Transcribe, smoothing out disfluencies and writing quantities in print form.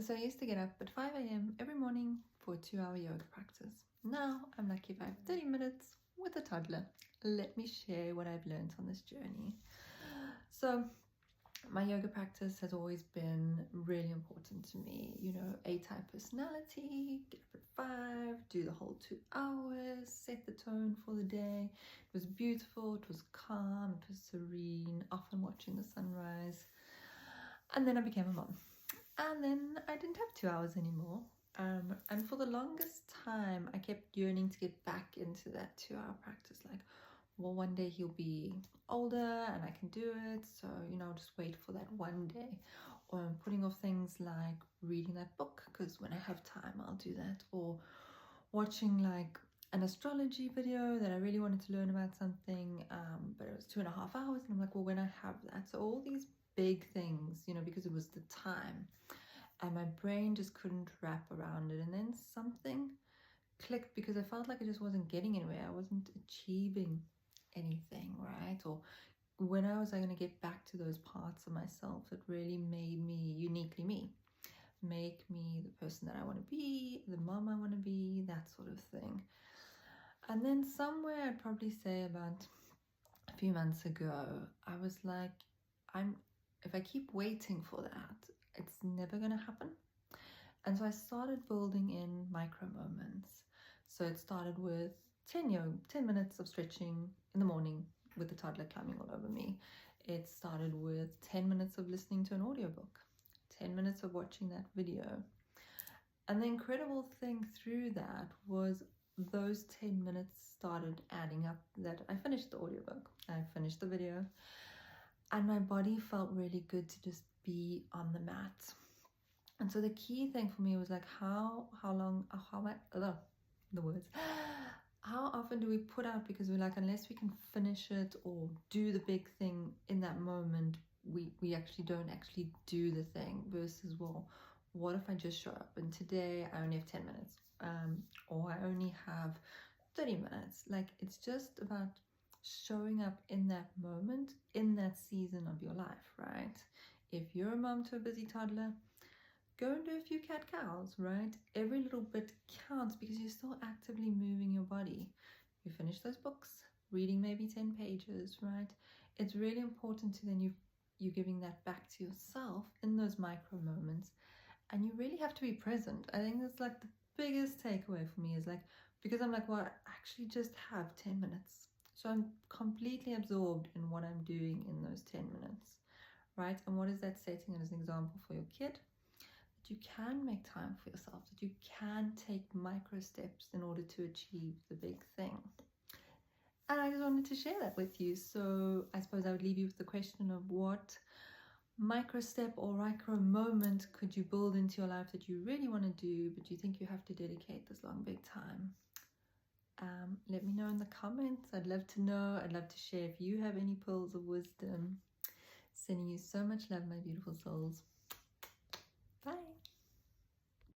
So I used to get up at 5 a.m. every morning for a 2-hour yoga practice. Now I'm lucky if I have 30 minutes with a toddler. Let me share what I've learned on this journey. So my yoga practice has always been really important to me. You know, A-type personality, get up at 5, do the whole 2 hours, set the tone for the day. It was beautiful, it was calm, it was serene, often watching the sunrise. And then I became a mom. And then I didn't have 2 hours anymore. And for the longest time, I kept yearning to get back into that 2-hour practice. Like, well, one day he'll be older and I can do it. So, you know, I'll just wait for that one day. Or I'm putting off things like reading that book because when I have time, I'll do that. Or watching like an astrology video that I really wanted to learn about something, but it was 2.5 hours. And I'm like, well, when I have that. So all these big things, you know, because it was the time. And my brain just couldn't wrap around it. And then something clicked because I felt like I just wasn't getting anywhere. I wasn't achieving anything, right? Or when I was going to get back to those parts of myself that really made me uniquely me, make me the person that I want to be, the mom I want to be, that sort of thing. And then somewhere, I'd probably say about a few months ago, I was like, if I keep waiting for that, it's never going to happen. And so I started building in micro moments. So it started with 10 minutes of stretching in the morning with the toddler climbing all over me. It started with 10 minutes of listening to an audiobook, 10 minutes of watching that video. And the incredible thing through that was those 10 minutes started adding up, that I finished the audiobook, I finished the video, and my body felt really good to just be on the mat. And so the key thing for me was like, how often do we put out, because we're like, unless we can finish it or do the big thing in that moment, we actually don't actually do the thing, versus, well, what if I just show up and today I only have 10 minutes or I only have 30 minutes. Like, it's just about showing up in that moment, in that season of your life, right? If you're a mom to a busy toddler, go and do a few cat-cows, right? Every little bit counts because you're still actively moving your body. You finish those books, reading maybe 10 pages, right? It's really important to then you giving that back to yourself in those micro moments. And you really have to be present. I think that's like the biggest takeaway for me, is like, because I'm like, well, I actually just have 10 minutes. So I'm completely absorbed in what I'm doing in those 10 minutes, right? And what is that setting as an example for your kid? That you can make time for yourself, that you can take micro steps in order to achieve the big thing. And I just wanted to share that with you. So I suppose I would leave you with the question of what micro step or micro moment could you build into your life that you really want to do, but you think you have to dedicate this long, big time? Let me know in the comments. I'd love to know. I'd love to share if you have any pearls of wisdom. Sending you so much love, my beautiful souls.